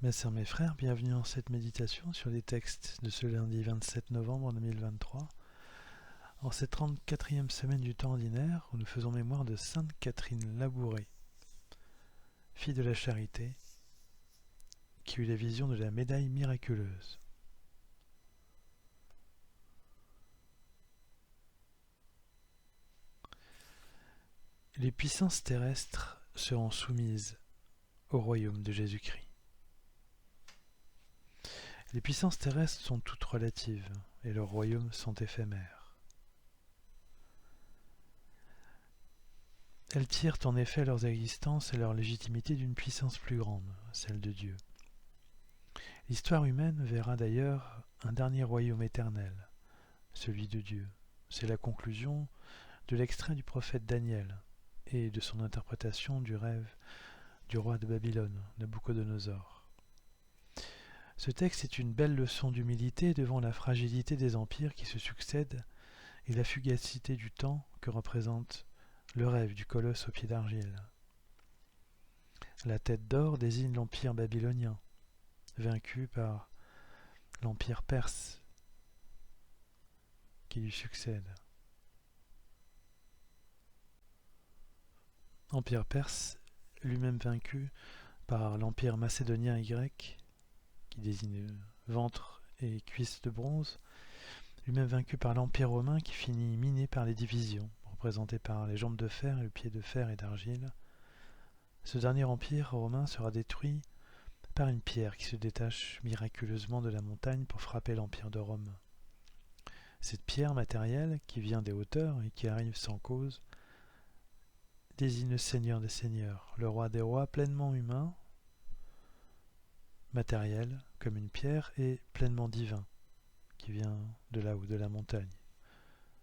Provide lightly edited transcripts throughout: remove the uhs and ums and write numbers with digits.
Mes sœurs, mes frères, bienvenue en cette méditation sur les textes de ce lundi 27 novembre 2023, en cette 34e semaine du temps ordinaire où nous faisons mémoire de Sainte Catherine Labouré, fille de la Charité, qui eut la vision de la médaille miraculeuse. Les puissances terrestres seront soumises au royaume de Jésus-Christ. Les puissances terrestres sont toutes relatives et leurs royaumes sont éphémères. Elles tirent en effet leurs existences et leur légitimité d'une puissance plus grande, celle de Dieu. L'histoire humaine verra d'ailleurs un dernier royaume éternel, celui de Dieu. C'est la conclusion de l'extrait du prophète Daniel et de son interprétation du rêve du roi de Babylone, Nabuchodonosor. Ce texte est une belle leçon d'humilité devant la fragilité des empires qui se succèdent et la fugacité du temps que représente le rêve du colosse aux pieds d'argile. La tête d'or désigne l'empire babylonien, vaincu par l'empire perse qui lui succède. Empire perse, lui-même vaincu par l'empire macédonien et grec, qui désigne ventre et cuisse de bronze, lui-même vaincu par l'empire romain qui finit miné par les divisions, représentées par les jambes de fer et le pied de fer et d'argile. Ce dernier empire romain sera détruit par une pierre qui se détache miraculeusement de la montagne pour frapper l'empire de Rome. Cette pierre matérielle, qui vient des hauteurs et qui arrive sans cause, désigne le Seigneur des Seigneurs, le Roi des Rois pleinement humain, matériel comme une pierre, et pleinement divin, qui vient de là-haut, de la montagne.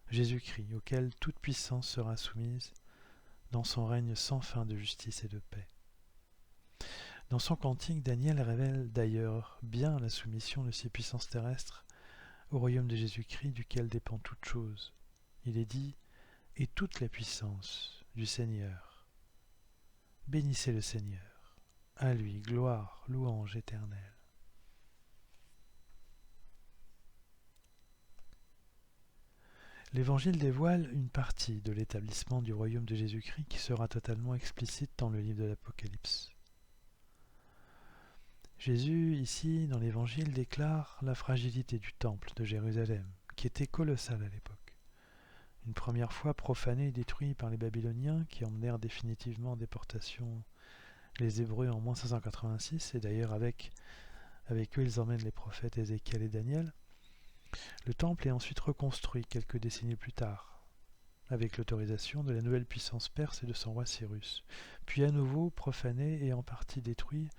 Jésus-Christ, auquel toute puissance sera soumise dans son règne sans fin de justice et de paix. Dans son cantique, Daniel révèle d'ailleurs bien la soumission de ces puissances terrestres au royaume de Jésus-Christ, duquel dépend toute chose. Il est dit « et toute la puissance du Seigneur. Bénissez le Seigneur. À lui, gloire, louange éternelle. » L'Évangile dévoile une partie de l'établissement du royaume de Jésus-Christ qui sera totalement explicite dans le livre de l'Apocalypse. Jésus, ici, dans l'Évangile, déclare la fragilité du temple de Jérusalem, qui était colossal à l'époque. Une première fois profané et détruit par les Babyloniens qui emmenèrent définitivement en déportation les Hébreux en moins 586, et d'ailleurs avec eux ils emmènent les prophètes Ézéchiel et Daniel. Le temple est ensuite reconstruit quelques décennies plus tard, avec l'autorisation de la nouvelle puissance perse et de son roi Cyrus, puis à nouveau profané et en partie détruit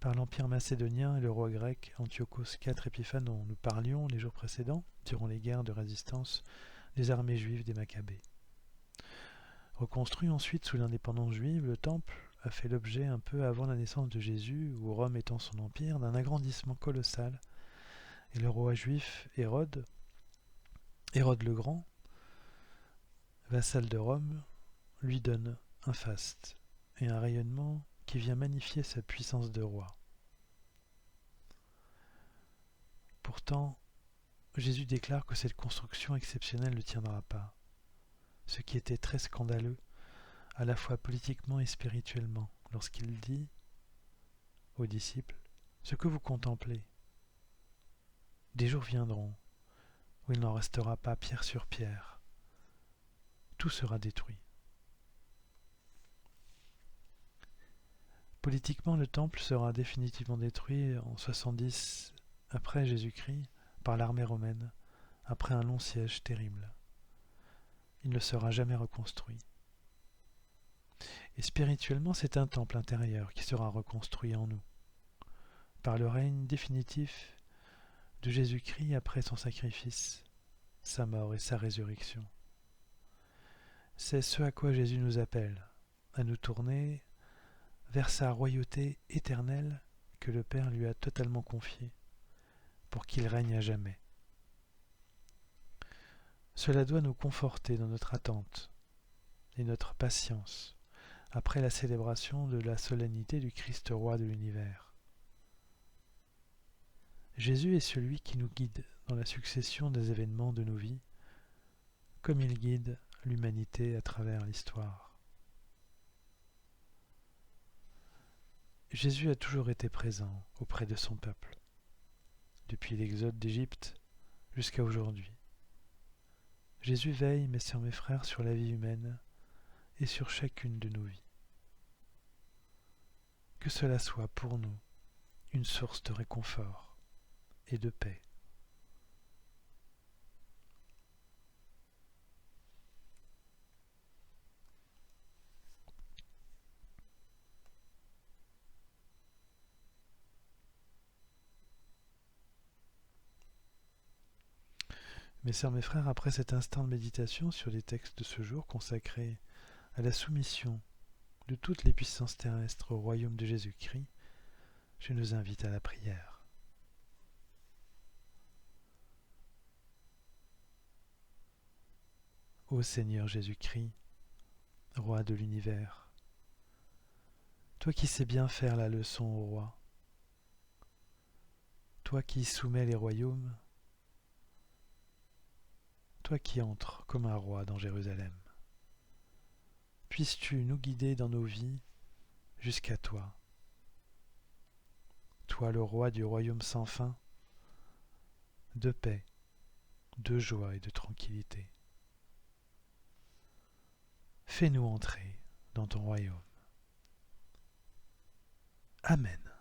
par l'empire macédonien et le roi grec Antiochos IV Épiphanon. Nous parlions les jours précédents, durant les guerres de résistance des armées juives des Maccabées. Reconstruit ensuite sous l'indépendance juive, le temple a fait l'objet un peu avant la naissance de Jésus, où Rome étant son empire, d'un agrandissement colossal, et le roi juif Hérode le Grand, vassal de Rome, lui donne un faste et un rayonnement qui vient magnifier sa puissance de roi. Pourtant, Jésus déclare que cette construction exceptionnelle ne tiendra pas, ce qui était très scandaleux, à la fois politiquement et spirituellement, lorsqu'il dit aux disciples « Ce que vous contemplez, des jours viendront où il n'en restera pas pierre sur pierre, tout sera détruit. » Politiquement, le temple sera définitivement détruit en 70 après Jésus-Christ par l'armée romaine, après un long siège terrible. Il ne sera jamais reconstruit. Et spirituellement, c'est un temple intérieur qui sera reconstruit en nous, par le règne définitif de Jésus-Christ après son sacrifice, sa mort et sa résurrection. C'est ce à quoi Jésus nous appelle, à nous tourner vers sa royauté éternelle que le Père lui a totalement confiée, pour qu'il règne à jamais. Cela doit nous conforter dans notre attente et notre patience après la célébration de la solennité du Christ roi de l'univers. Jésus est celui qui nous guide dans la succession des événements de nos vies, comme il guide l'humanité à travers l'histoire. Jésus a toujours été présent auprès de son peuple, depuis l'exode d'Égypte jusqu'à aujourd'hui. Jésus veille, mes sœurs, mes frères, sur la vie humaine et sur chacune de nos vies. Que cela soit pour nous une source de réconfort et de paix. Mes sœurs, mes frères, après cet instant de méditation sur les textes de ce jour consacrés à la soumission de toutes les puissances terrestres au royaume de Jésus-Christ, je nous invite à la prière. Ô Seigneur Jésus-Christ, Roi de l'univers, toi qui sais bien faire la leçon au roi, toi qui soumets les royaumes, toi qui entres comme un roi dans Jérusalem, puisses-tu nous guider dans nos vies jusqu'à toi, toi le roi du royaume sans fin, de paix, de joie et de tranquillité. Fais-nous entrer dans ton royaume. Amen.